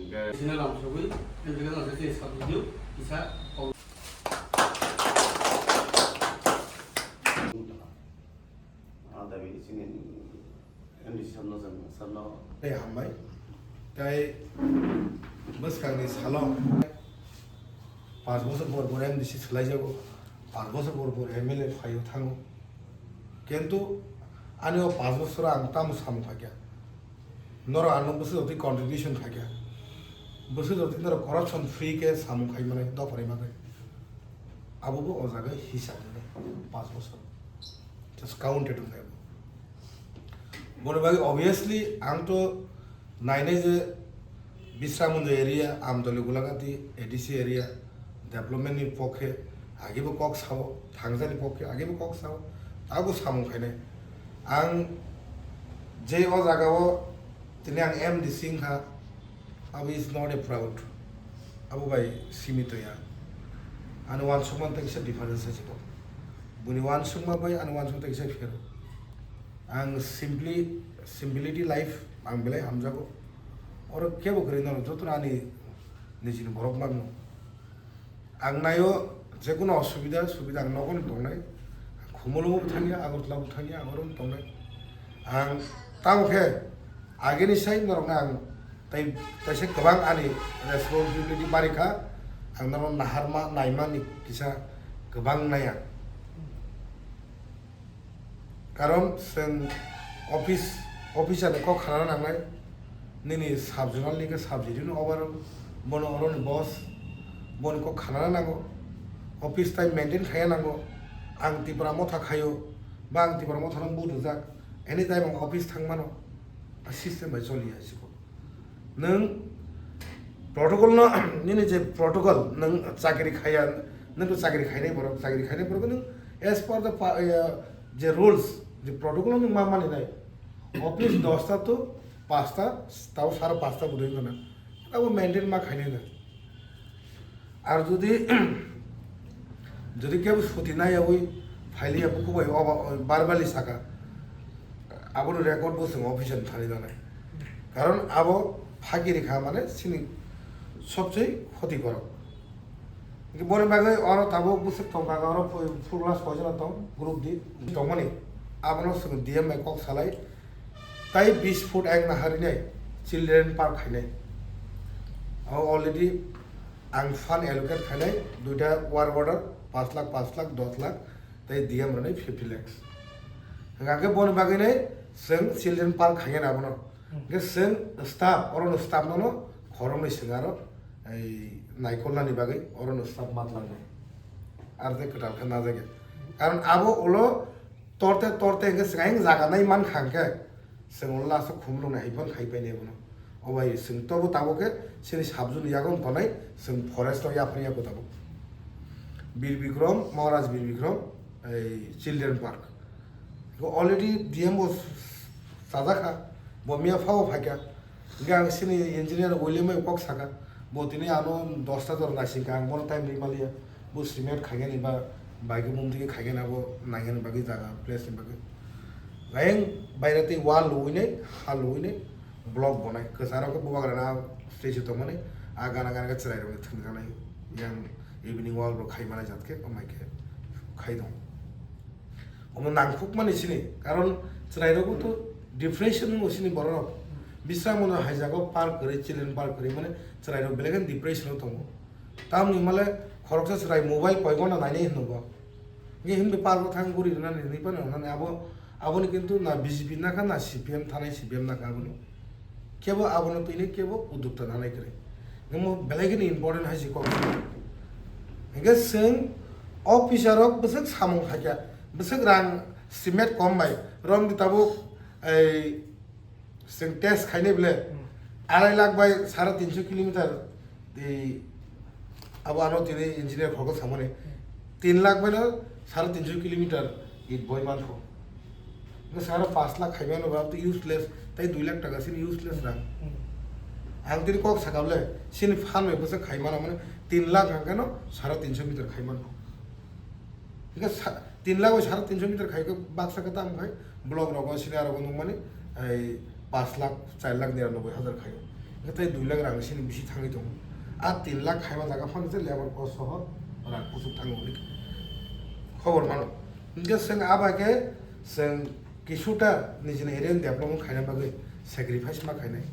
Sini lam sugui, ini kita nanti sih satu video bisa. Ada bi sini ini sana. Hambai, tai bus kami salon. 5 বছর পর পর MDC চলাই যাব 5 বছর পর পর এমএলএ ফাইও থাঙ্গো কিন্তু আনিও 5 বছর আং তাম সাম থাকিয়া নর আনো বছর অতি কন্ট্রিবিউশন থাকিয়া বছর অতি নর করাপশন ফ্রি কে সাম খাই মানে দফরে মানে আবুবো ও জায়গায় হিসাব নেই 5 বছর জাস্ট কাউন্টেড হয়ে যাবে বড় ভাই অবভিয়াসলি আং তো নাইনে যে বিশ্রামঞ্জ এরিয়া আমদলি গোলাঘাটি এডিসি এরিয়া डेभलपमेंटनि पक्षे आगेबो कक साव थांजानि पक्षे आगेबो कक साव ताबो सामु खायनाय आं जे अ जागाव दिनै आं एमडिसि हा आबो इज नट ए प्राउड आबो बाय सिमितया आनो वान सुमान तकसे डिफरेंस आछिबो बुनि वान सुमा बाय आनो वान सुमा तकसे फेर आं सिम्पलिटी लाइफ आं बेलाय हामजागो और केबो करिनो जतन आनि निजिनि बरक मागनो आंनायो जेकुनो असुबिदा सुबिदा आं नगन दंनाय खुमलुबो थांगिया आगरतलाबो थांगिया आगरम दंनाय आं तावखे आगेनि साइ नरंना आं ताइसे गोबां आनि रेसपन्सिबिलिटी बारिखा आं नरं नाहारमा नायमानि किसा गोबां नाया कारण जों अफिसानो कक खाना नांनाय निनि साब जुनालनि के साबजेक्टनो अबार बनो अरनि बस बन को खाना नांगो ऑफिस टाइम मेंटेन खाया नांगो आं तिब्रा मथा खायो बा आं तिब्रा मथा नों बुदु जाक एनी टाइम आं ऑफिस थांमानो सिस्टेम बाय चलिया सिखौ नों प्रोटोकॉल न निनि जे प्रोटोकॉल नों चाकरी खाया नों तो चाकरी खायनाय बरक नों एज पर द जे रूल्स जे प्रोटोकॉल नों मा मानिनाय ऑफिस 10 ता तो 5 ता ताव 5:30 ता बुदुइ गना ताव मेंटेन मा खायनाय ना আর যদি কেউ ছুটি নাই ওই ফাইলিয়া বুকুবাই বারবালি সাকা আবনো রেকর্ড বসে অফিসে থানি জানাই কারণ আবো ফাঁকি রেখা মানে সিনি সবচেয়ে ক্ষতিকর বনে বাগে অর তাবো বসে টঙ্কা অর ফুল ক্লাস কয়জন দं গ্রুপ দি টমানি আবনো সঙ্গে ডিএম বাই কক সালাই তাই 20 ফুট এক নাহারিনাই চিলড্রেন পার্ক খাইনাই অলরেডি आं फान एलोकेट खानाय दुइटा वार अर्डर 5 लाख 10 लाख ताई डीएम रनै 50 लाख गाके बन बागैनाय जों चिल्ड्रेन पार्क खायना नाबनो गे जों स्टाफ अरन स्टाफ ननो खरमनै सिंगारो ऐ नायखलनानि बागै अरन स्टाफ मातलांनाय आर जे कटाल खाना जागे कारण आबो ओलो तोरते गे सिगां जागानाय मान खांके जों लासो खुमलुनाय हायफोन खायबायनाय बनो अबाय जों तबो ताबोके सिनि साबजुन यागन तनाय जों फरेस्ट याफरिया बताबो बीर विक्रम महाराज बीर विक्रम ए चिल्ड्रेन पार्क को ऑलरेडी डीएम बो साजाखा बमिया फाव फाक्या गां सिनि इंजीनियर विलियम कक साका बतिनि आनो 10 ता दर नासिका आं बन टाइम रिमालिया बो सिमेट खागेनि बा बाइक मुमदिके खागेना बो नायगेन बागै जागा प्लेस बागै गायं बायराते वाल लुइने हाल लुइने ब्लॉक बनाय कसारा को बुवागराना स्टेज तो माने आगाना गाना चराय रंग थंगानाय यां इवनिंग वाल रो खायमानाय जातके अमायके खाय दं अमन नांखुक माने सिनि कारण चराय रंग तो डिप्रेशन नो सिनि बर बिस्रामन हायजागो पार्क करे चिल्ड्रेन पार्क करे माने चराय रंग बेलेगन डिप्रेशन दं ताम नि माले खरकसा चराय मोबाइल पयगना नायने हनबो गे हिमबे पार्क थांग गुरि ना नि पान ना आबोनि किन्तु ना बीजेपी ना का ना सीपीएम थानाय सीपीएम ना का आबोनि केबो आबोनो तैने केबो उद्युक्त नानाय करे गमो बेलेगनि इम्पोर्टेन्ट हायसि को हेगे जों अफिसारक बसक सामु खाया बसक रां सिमेट कम बाय रम दिताबो ए जों टेस्ट खायने बेले 2.5 लाख बाय 350 किलोमीटर दे आबो आनो दिनै इन्जिनियर खरको सामने 3 लाख बाय 350 किलोमीटर इट बय मानखो सारा 5 लाख खायबानो बाबो यूजलेस ताई 2 लाख टाका सिनि यूजलेस रां आं दिनै कक साकाबले सिनि फानमे बसक खायमाना माने 3 लाख हांगानो 350 मिटार खायमानो इका 3 लाख 350 मिटार खायको बाक्सा का दाम खाय ब्लॉक रगो सिनि आरो गनो माने 5 लाख 4 लाख 99 हजार खायो नाथाय 2 लाख रां सिनि बिसि थाङै दं आ 3 लाख खायमा जागा फानसे लेबर कस्ट सह रां कुसुब थाङो खबर मानो इनके जों आबाके जों किसुटा निजिनि एरिया डेभलपमेन्ट खायना बागै सेक्रिफाइस मा खायनाय